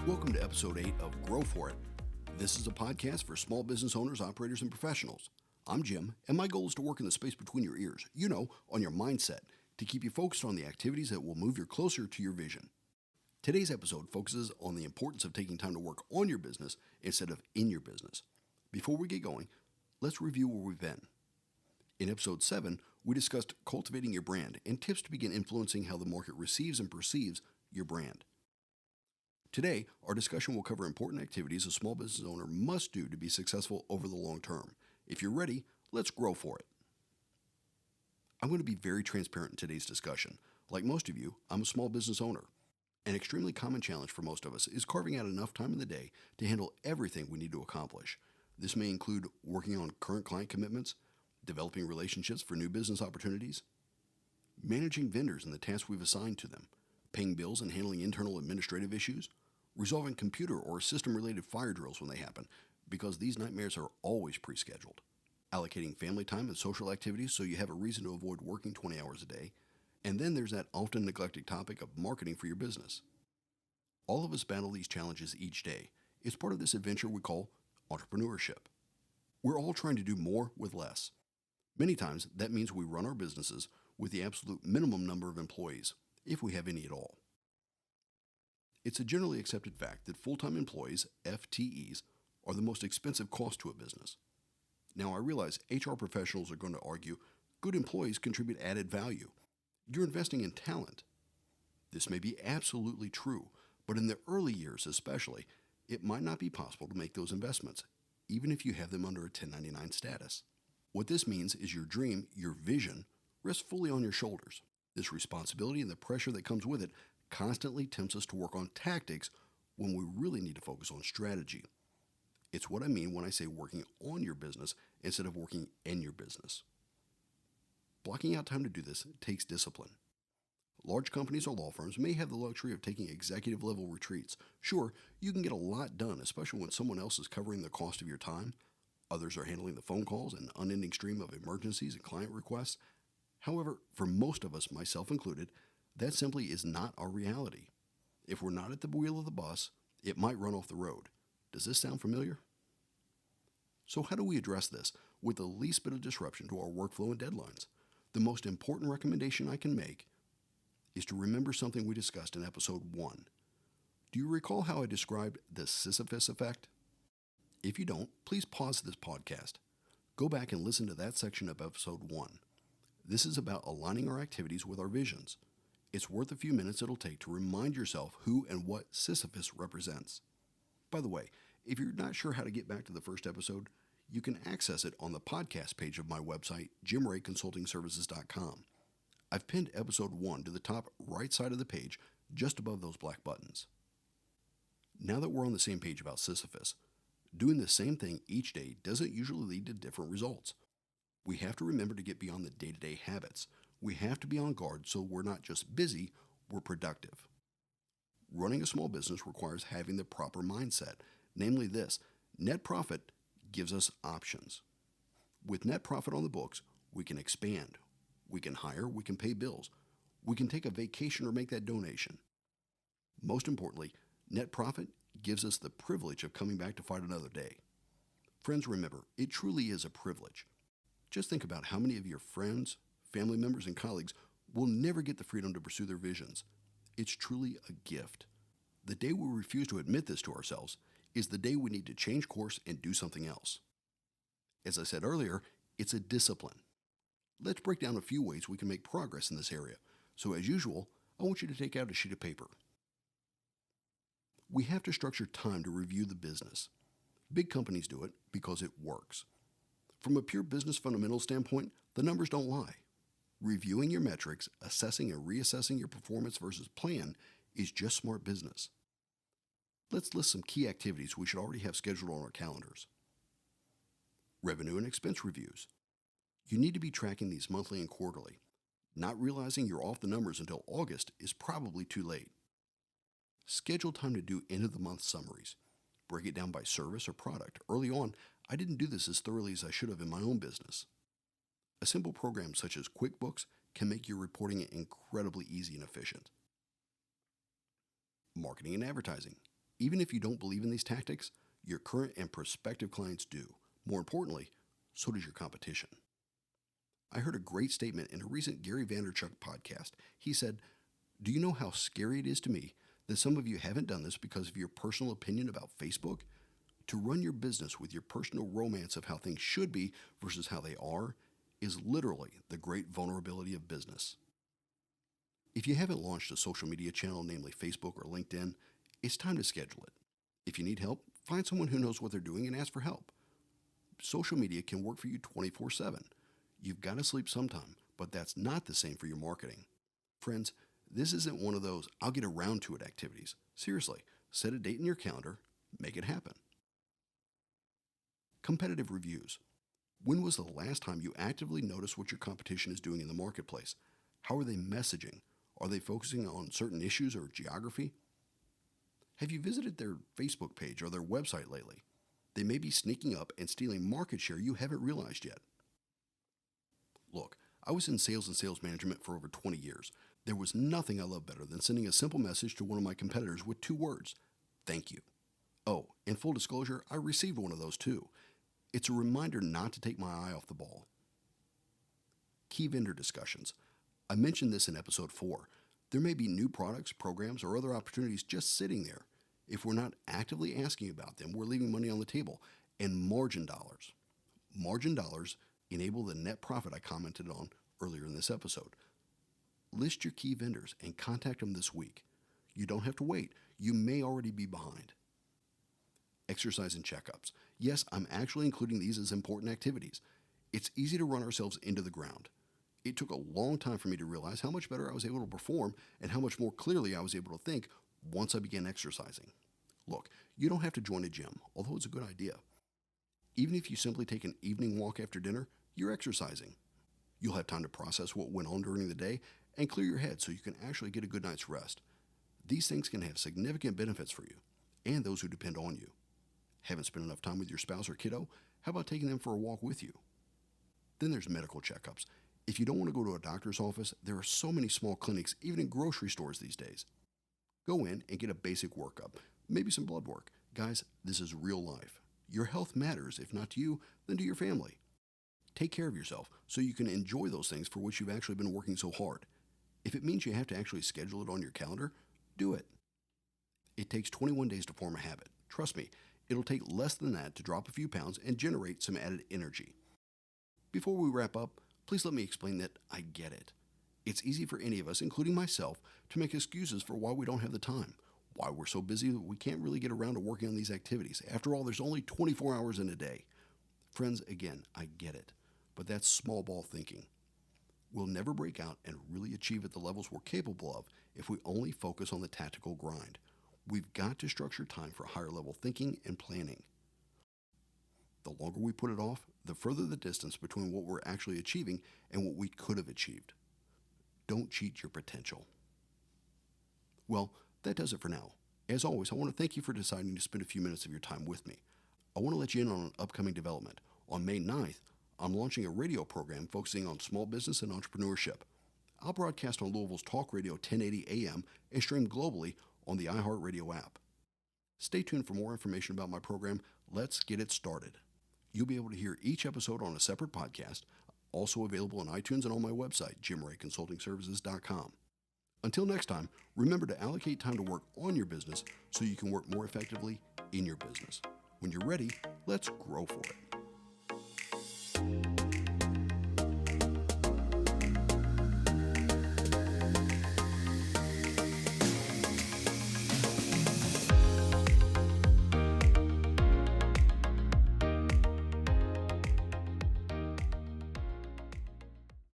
Welcome to episode 8 of Grow For It. This is a podcast for small business owners, operators, and professionals. I'm Jim, and my goal is to work in the space between your ears, on your mindset, to keep you focused on the activities that will move you closer to your vision. Today's episode focuses on the importance of taking time to work on your business instead of in your business. Before we get going, let's review where we've been. In episode 7, we discussed cultivating your brand and tips to begin influencing how the market receives and perceives your brand. Today, our discussion will cover important activities a small business owner must do to be successful over the long term. If you're ready, let's grow for it. I'm going to be very transparent in today's discussion. Like most of you, I'm a small business owner. An extremely common challenge for most of us is carving out enough time in the day to handle everything we need to accomplish. This may include working on current client commitments, developing relationships for new business opportunities, managing vendors and the tasks we've assigned to them, paying bills and handling internal administrative issues, resolving computer or system-related fire drills when they happen, because these nightmares are always pre-scheduled, allocating family time and social activities so you have a reason to avoid working 20 hours a day, and then there's that often neglected topic of marketing for your business. All of us battle these challenges each day. It's part of this adventure we call entrepreneurship. We're all trying to do more with less. Many times, that means we run our businesses with the absolute minimum number of employees, if we have any at all. It's a generally accepted fact that full-time employees, FTEs, are the most expensive cost to a business. Now, I realize HR professionals are going to argue good employees contribute added value. You're investing in talent. This may be absolutely true, but in the early years especially, it might not be possible to make those investments, even if you have them under a 1099 status. What this means is your dream, your vision, rests fully on your shoulders. This responsibility and the pressure that comes with it constantly tempts us to work on tactics when we really need to focus on strategy. It's what I mean when I say working on your business instead of working in your business. Blocking out time to do this takes discipline. Large companies or law firms may have the luxury of taking executive level retreats. Sure, you can get a lot done, especially when someone else is covering the cost of your time. Others are handling the phone calls and unending stream of emergencies and client requests. However, for most of us, myself included, that simply is not our reality. If we're not at the wheel of the bus, it might run off the road. Does this sound familiar? So how do we address this with the least bit of disruption to our workflow and deadlines? The most important recommendation I can make is to remember something we discussed in episode 1. Do you recall how I described the Sisyphus effect? If you don't, please pause this podcast. Go back and listen to that section of episode 1. This is about aligning our activities with our visions. It's worth a few minutes it'll take to remind yourself who and what Sisyphus represents. By the way, if you're not sure how to get back to the first episode, you can access it on the podcast page of my website, jimrayconsultingservices.com. I've pinned episode 1 to the top right side of the page, just above those black buttons. Now that we're on the same page about Sisyphus, doing the same thing each day doesn't usually lead to different results. We have to remember to get beyond the day-to-day habits. We have to be on guard so we're not just busy, we're productive. Running a small business requires having the proper mindset, namely this: net profit gives us options. With net profit on the books, we can expand, we can hire, we can pay bills, we can take a vacation or make that donation. Most importantly, net profit gives us the privilege of coming back to fight another day. Friends, remember, it truly is a privilege. Just think about how many of your friends, family members, and colleagues will never get the freedom to pursue their visions. It's truly a gift. The day we refuse to admit this to ourselves is the day we need to change course and do something else. As I said earlier, it's a discipline. Let's break down a few ways we can make progress in this area. So as usual, I want you to take out a sheet of paper. We have to structure time to review the business. Big companies do it because it works. From a pure business fundamental standpoint, the numbers don't lie. Reviewing your metrics, assessing and reassessing your performance versus plan is just smart business. Let's list some key activities we should already have scheduled on our calendars. Revenue and expense reviews. You need to be tracking these monthly and quarterly. Not realizing you're off the numbers until August is probably too late. Schedule time to do end-of-the-month summaries. Break it down by service or product. Early on, I didn't do this as thoroughly as I should have in my own business. A simple program such as QuickBooks can make your reporting incredibly easy and efficient. Marketing and advertising. Even if you don't believe in these tactics, your current and prospective clients do. More importantly, so does your competition. I heard a great statement in a recent Gary Vaynerchuk podcast. He said, "Do you know how scary it is to me that some of you haven't done this because of your personal opinion about Facebook? To run your business with your personal romance of how things should be versus how they are is literally the great vulnerability of business." If you haven't launched a social media channel, namely Facebook or LinkedIn, it's time to schedule it. If you need help, find someone who knows what they're doing and ask for help. Social media can work for you 24/7. You've got to sleep sometime, but that's not the same for your marketing. Friends, this isn't one of those "I'll get around to it" activities. Seriously, set a date in your calendar, make it happen. Competitive reviews. When was the last time you actively noticed what your competition is doing in the marketplace? How are they messaging? Are they focusing on certain issues or geography? Have you visited their Facebook page or their website lately? They may be sneaking up and stealing market share you haven't realized yet. Look, I was in sales and sales management for over 20 years. There was nothing I loved better than sending a simple message to one of my competitors with 2 words: "Thank you." Oh, in full disclosure, I received one of those too. It's a reminder not to take my eye off the ball. Key vendor discussions. I mentioned this in episode 4. There may be new products, programs, or other opportunities just sitting there. If we're not actively asking about them, we're leaving money on the table. And margin dollars. Margin dollars enable the net profit I commented on earlier in this episode. List your key vendors and contact them this week. You don't have to wait. You may already be behind. Exercise and checkups. Yes, I'm actually including these as important activities. It's easy to run ourselves into the ground. It took a long time for me to realize how much better I was able to perform and how much more clearly I was able to think once I began exercising. Look, you don't have to join a gym, although it's a good idea. Even if you simply take an evening walk after dinner, you're exercising. You'll have time to process what went on during the day and clear your head so you can actually get a good night's rest. These things can have significant benefits for you and those who depend on you. Haven't spent enough time with your spouse or kiddo? How about taking them for a walk with you? Then there's medical checkups. If you don't want to go to a doctor's office, there are so many small clinics, even in grocery stores these days. Go in and get a basic workup, maybe some blood work. Guys, this is real life. Your health matters, if not to you, then to your family. Take care of yourself so you can enjoy those things for which you've actually been working so hard. If it means you have to actually schedule it on your calendar, do it. It takes 21 days to form a habit. Trust me, it'll take less than that to drop a few pounds and generate some added energy. Before we wrap up, please let me explain that I get it. It's easy for any of us, including myself, to make excuses for why we don't have the time, why we're so busy that we can't really get around to working on these activities. After all, there's only 24 hours in a day. Friends, again, I get it, but that's small ball thinking. We'll never break out and really achieve at the levels we're capable of if we only focus on the tactical grind. We've got to structure time for higher level thinking and planning. The longer we put it off, the further the distance between what we're actually achieving and what we could have achieved. Don't cheat your potential. Well, that does it for now. As always, I want to thank you for deciding to spend a few minutes of your time with me. I want to let you in on an upcoming development. On May 9th, I'm launching a radio program focusing on small business and entrepreneurship. I'll broadcast on Louisville's Talk Radio 1080 AM and stream globally on the iHeartRadio app. Stay tuned for more information about my program. Let's get it started. You'll be able to hear each episode on a separate podcast, also available on iTunes and on my website, jimrayconsultingservices.com. Until next time, remember to allocate time to work on your business so you can work more effectively in your business. When you're ready, let's grow for it.